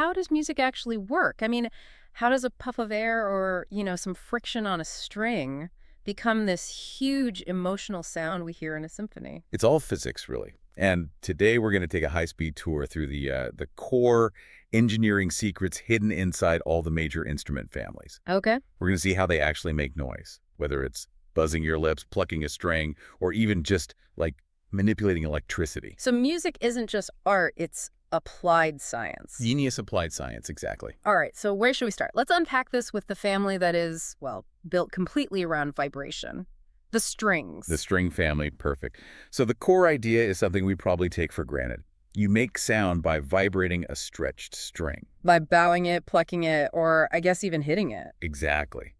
how does music actually work? I mean, how does a puff of air or, some friction on a string become this huge emotional sound we hear in a symphony? It's all physics, really. And today we're going to take a high-speed tour through the core engineering secrets hidden inside all the major instrument families. Okay. We're going to see how they actually make noise, whether it's buzzing your lips, plucking a string, or even just like manipulating electricity. So music isn't just art, it's applied science. Genius applied science, exactly. All right, so where should we start? Let's unpack this with the family that is, well, built completely around vibration. The strings. The string family, perfect. So the core idea is something we probably take for granted. You make sound by vibrating a stretched string. By bowing it, plucking it, or I guess even hitting it. Exactly.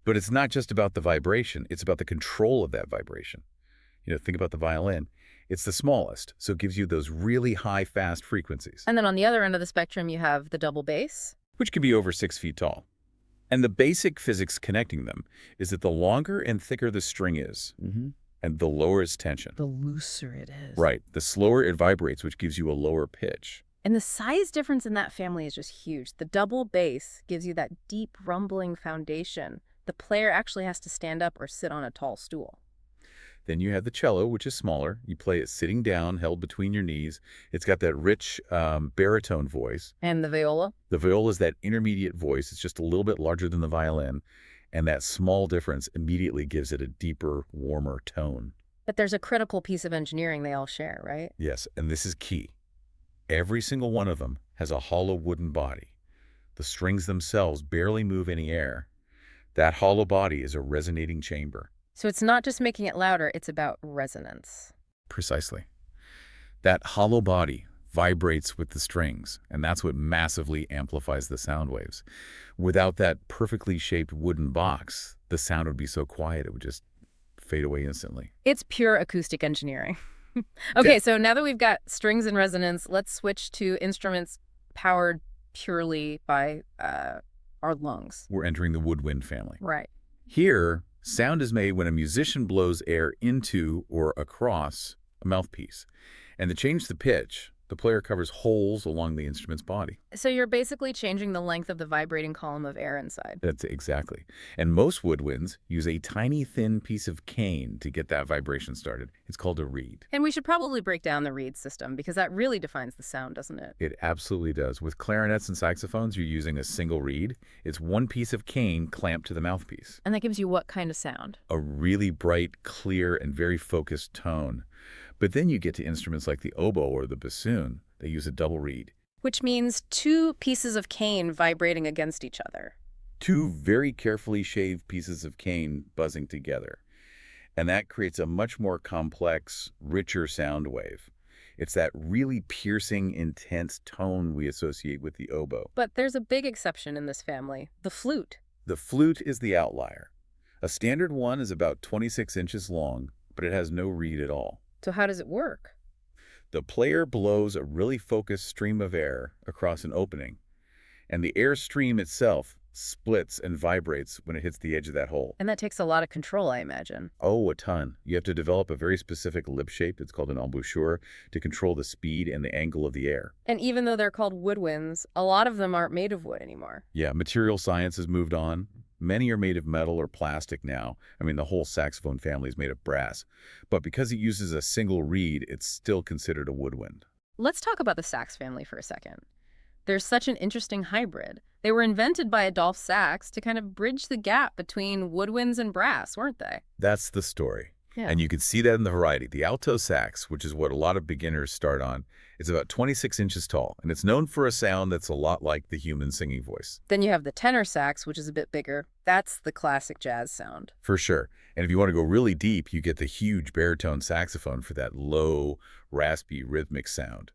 But it's not just about the vibration, it's about the control of that vibration. Think about the violin. It's the smallest, so it gives you those really high, fast frequencies, And then on the other end of the spectrum, you have the double bass. which can be over 6 feet tall. And the basic physics connecting them is that the longer and thicker the string is, and the lower its tension. The looser it is. Right, the slower it vibrates, which gives you a lower pitch. And the size difference in that family is just huge. The double bass gives you that deep, rumbling foundation. The player actually has to stand up or sit on a tall stool. Then you have the cello, which is smaller. You play it sitting down, held between your knees. It's got that rich baritone voice. And the viola? The viola is that intermediate voice. It's just a little bit larger than the violin. And that small difference immediately gives it a deeper, warmer tone. But there's a critical piece of engineering they all share, right? Yes, and this is key. Every single one of them has a hollow wooden body. The strings themselves barely move any air. That hollow body is a resonating chamber. So it's not just making it louder, it's about resonance. Precisely. That hollow body vibrates with the strings, and that's what massively amplifies the sound waves. Without that perfectly shaped wooden box, the sound would be so quiet it would just fade away instantly. It's pure acoustic engineering. Okay, so now that we've got strings and resonance, let's switch to instruments powered purely by our lungs. We're entering the woodwind family. Right. Here, sound is made when a musician blows air into or across a mouthpiece. And to change the pitch, the player covers holes along the instrument's body. So you're basically changing the length of the vibrating column of air inside. That's exactly. And most woodwinds use a tiny, thin piece of cane to get that vibration started. It's called a reed. And we should probably break down the reed system because that really defines the sound, doesn't it? It absolutely does. With clarinets and saxophones, you're using a single reed. It's one piece of cane clamped to the mouthpiece. And that gives you what kind of sound? A really bright, clear, and very focused tone. But then you get to instruments like the oboe or the bassoon. They use a double reed. Which means two pieces of cane vibrating against each other. Two very carefully shaved pieces of cane buzzing together. And that creates a much more complex, richer sound wave. It's that really piercing, intense tone we associate with the oboe. But there's a big exception in this family, the flute. The flute is the outlier. A standard one is about 26 inches long, but it has no reed at all. So how does it work? The player blows a really focused stream of air across an opening, and the air stream itself splits and vibrates when it hits the edge of that hole. And that takes a lot of control, I imagine. Oh, a ton. You have to develop a very specific lip shape, it's called an embouchure, to control the speed and the angle of the air. And even though they're called woodwinds, a lot of them aren't made of wood anymore. Yeah, material science has moved on. Many are made of metal or plastic now. I mean, the whole saxophone family is made of brass. But because it uses a single reed, it's still considered a woodwind. Let's talk about the sax family for a second. There's such an interesting hybrid. They were invented by Adolphe Sax to kind of bridge the gap between woodwinds and brass, weren't they? That's the story. Yeah. And you can see that in the variety. The alto sax, which is what a lot of beginners start on, is about 26 inches tall, and it's known for a sound that's a lot like the human singing voice. Then you have the tenor sax, which is a bit bigger. That's the classic jazz sound. For sure. And if you want to go really deep, you get the huge baritone saxophone for that low, raspy, rhythmic sound.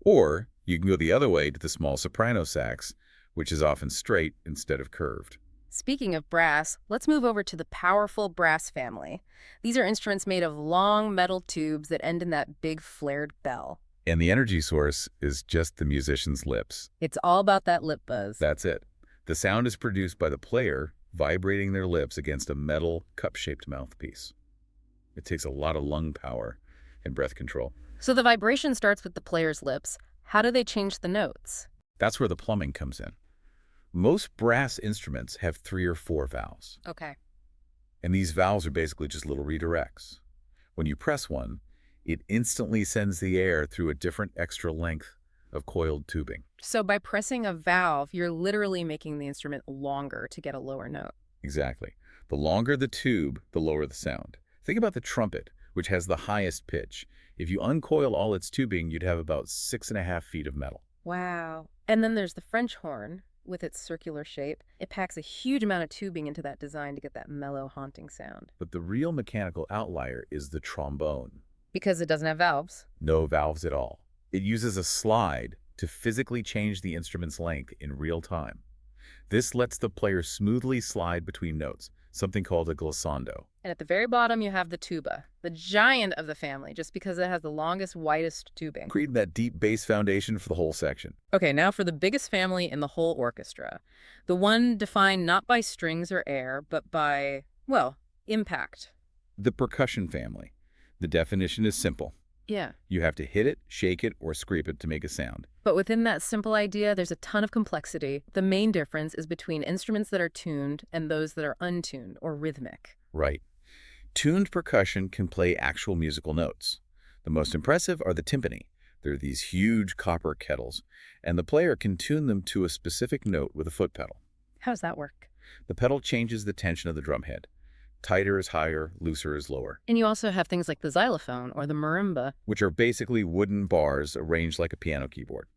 Or you can go the other way to the small soprano sax, which is often straight instead of curved. Speaking of brass, let's move over to the powerful brass family. These are instruments made of long metal tubes that end in that big flared bell. And the energy source is just the musician's lips. It's all about that lip buzz. That's it. The sound is produced by the player vibrating their lips against a metal cup-shaped mouthpiece. It takes a lot of lung power and breath control. So the vibration starts with the player's lips. How do they change the notes? That's where the plumbing comes in. Most brass instruments have 3 or 4 valves, Okay. and these valves are basically just little redirects. When you press one, it instantly sends the air through a different extra length of coiled tubing. So by pressing a valve, you're literally making the instrument longer to get a lower note. Exactly. The longer the tube, the lower the sound. Think about the trumpet, which has the highest pitch. If you uncoil all its tubing, you'd have about 6.5 feet of metal. Wow. And then there's the French horn with its circular shape. It packs a huge amount of tubing into that design to get that mellow, haunting sound. But the real mechanical outlier is the trombone. Because it doesn't have valves. No valves at all. It uses a slide to physically change the instrument's length in real time. This lets the player smoothly slide between notes, something called a glissando. And at the very bottom, you have the tuba, the giant of the family, just because it has the longest, widest tubing. Creating that deep bass foundation for the whole section. Okay, now for the biggest family in the whole orchestra. The one defined not by strings or air, but by, well, impact. The percussion family. The definition is simple. Yeah. You have to hit it, shake it, or scrape it to make a sound. But within that simple idea, there's a ton of complexity. The main difference is between instruments that are tuned and those that are untuned or rhythmic. Right. Tuned percussion can play actual musical notes. The most impressive are the timpani. They're these huge copper kettles, and the player can tune them to a specific note with a foot pedal. How does that work? The pedal changes the tension of the drum head. Tighter is higher, looser is lower, And you also have things like the xylophone or the marimba. which are basically wooden bars arranged like a piano keyboard.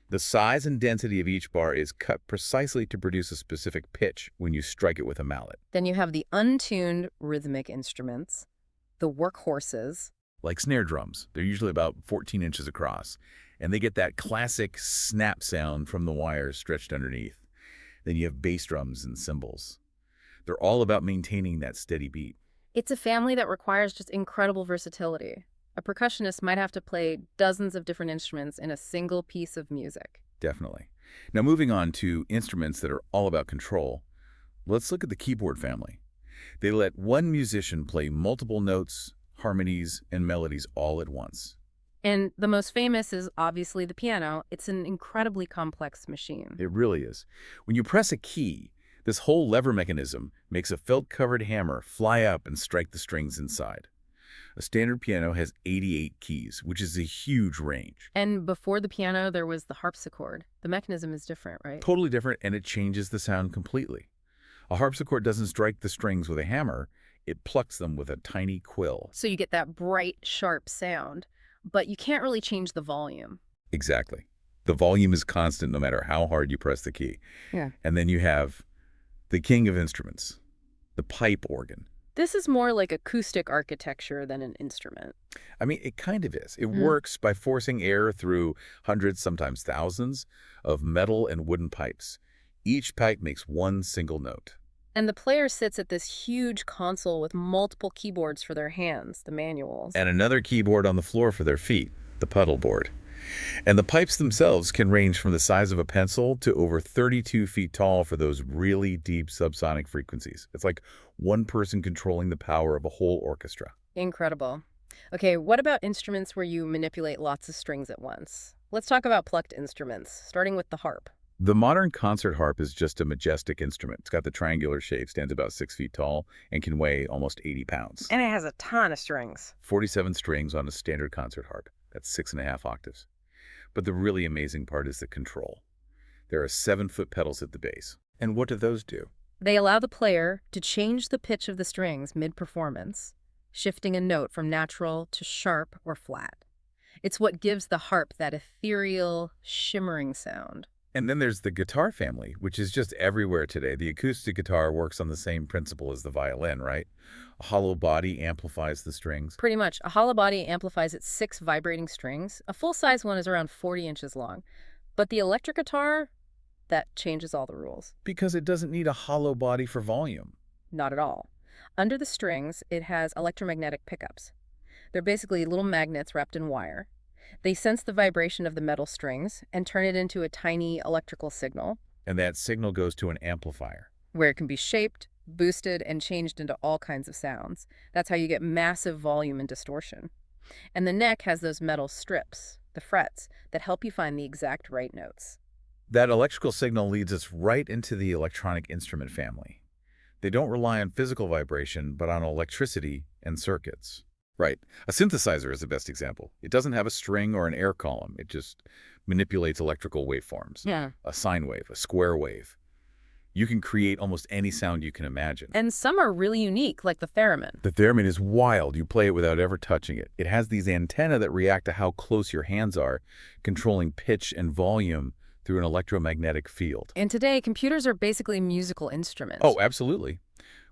The size and density of each bar is cut precisely to produce a specific pitch when you strike it with a mallet. Then you have the untuned rhythmic instruments, the workhorses. Like snare drums, they're usually about 14 inches across, and they get that classic snap sound from the wires stretched underneath. Then you have bass drums and cymbals. They're all about maintaining that steady beat. It's a family that requires just incredible versatility. A percussionist might have to play dozens of different instruments in a single piece of music. Definitely. Now moving on to instruments that are all about control, let's look at the keyboard family. They let one musician play multiple notes, harmonies, and melodies all at once. And the most famous is obviously the piano. It's an incredibly complex machine. It really is. When you press a key, this whole lever mechanism makes a felt-covered hammer fly up and strike the strings inside. A standard piano has 88 keys, which is a huge range. And before the piano, there was the harpsichord. The mechanism is different, right? Totally different, and it changes the sound completely. A harpsichord doesn't strike the strings with a hammer, it plucks them with a tiny quill. So you get that bright, sharp sound, but you can't really change the volume. Exactly. The volume is constant no matter how hard you press the key. Yeah. And then you have the king of instruments, the pipe organ. This is more like acoustic architecture than an instrument. I mean, it kind of is. It works by forcing air through hundreds, sometimes thousands, of metal and wooden pipes. Each pipe makes one single note. And the player sits at this huge console with multiple keyboards for their hands, the manuals. And another keyboard on the floor for their feet, the pedal board. And the pipes themselves can range from the size of a pencil to over 32 feet tall for those really deep subsonic frequencies. It's like one person controlling the power of a whole orchestra. Incredible. Okay, what about instruments where you manipulate lots of strings at once? Let's talk about plucked instruments, starting with the harp. The modern concert harp is just a majestic instrument. It's got the triangular shape, stands about 6 feet tall, and can weigh almost 80 pounds. And it has a ton of strings. 47 strings on a standard concert harp. That's 6.5 octaves. But the really amazing part is the control. There are 7-foot pedals at the base. And what do those do? They allow the player to change the pitch of the strings mid-performance, shifting a note from natural to sharp or flat. It's what gives the harp that ethereal, shimmering sound. And then there's the guitar family, which is just everywhere today. The acoustic guitar works on the same principle as the violin, right? A hollow body amplifies the strings. Pretty much. A hollow body amplifies its 6 vibrating strings. A full-size one is around 40 inches long. But the electric guitar, that changes all the rules. Because it doesn't need a hollow body for volume. Not at all. Under the strings, it has electromagnetic pickups. They're basically little magnets wrapped in wire. They sense the vibration of the metal strings and turn it into a tiny electrical signal. And that signal goes to an amplifier. Where it can be shaped, boosted, and changed into all kinds of sounds. That's how you get massive volume and distortion. And the neck has those metal strips, the frets, that help you find the exact right notes. That electrical signal leads us right into the electronic instrument family. They don't rely on physical vibration, but on electricity and circuits. Right. A synthesizer is the best example. It doesn't have a string or an air column. It just manipulates electrical waveforms. Yeah. A sine wave, a square wave. You can create almost any sound you can imagine. And some are really unique, like the theremin. The theremin is wild. You play it without ever touching it. It has these antennae that react to how close your hands are, controlling pitch and volume through an electromagnetic field. And today, computers are basically musical instruments. Oh, absolutely.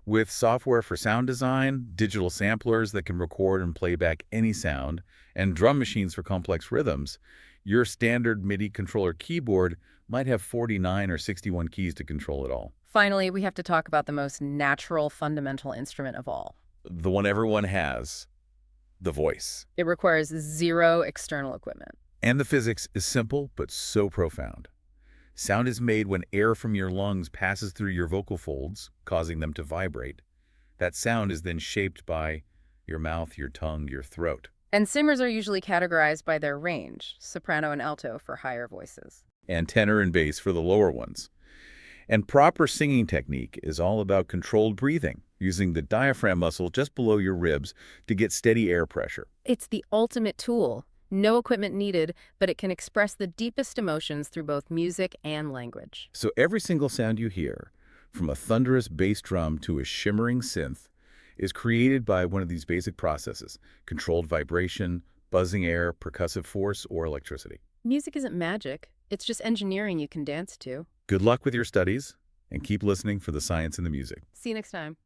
With software for sound design, digital samplers that can record and play back any sound, and drum machines for complex rhythms, your standard MIDI controller keyboard might have 49 or 61 keys to control it all. Finally, we have to talk about the most natural, fundamental instrument of all. The one everyone has, the voice. It requires zero external equipment. And the physics is simple but so profound. Sound is made when air from your lungs passes through your vocal folds, causing them to vibrate. That sound is then shaped by your mouth, your tongue, your throat. And singers are usually categorized by their range, soprano and alto for higher voices. And tenor and bass for the lower ones. And proper singing technique is all about controlled breathing, using the diaphragm muscle just below your ribs to get steady air pressure. It's the ultimate tool. No equipment needed, but it can express the deepest emotions through both music and language. So every single sound you hear, from a thunderous bass drum to a shimmering synth, is created by one of these basic processes: controlled vibration, buzzing air, percussive force, or electricity. Music isn't magic. It's just engineering you can dance to. Good luck with your studies, and keep listening for the science in the music. See you next time.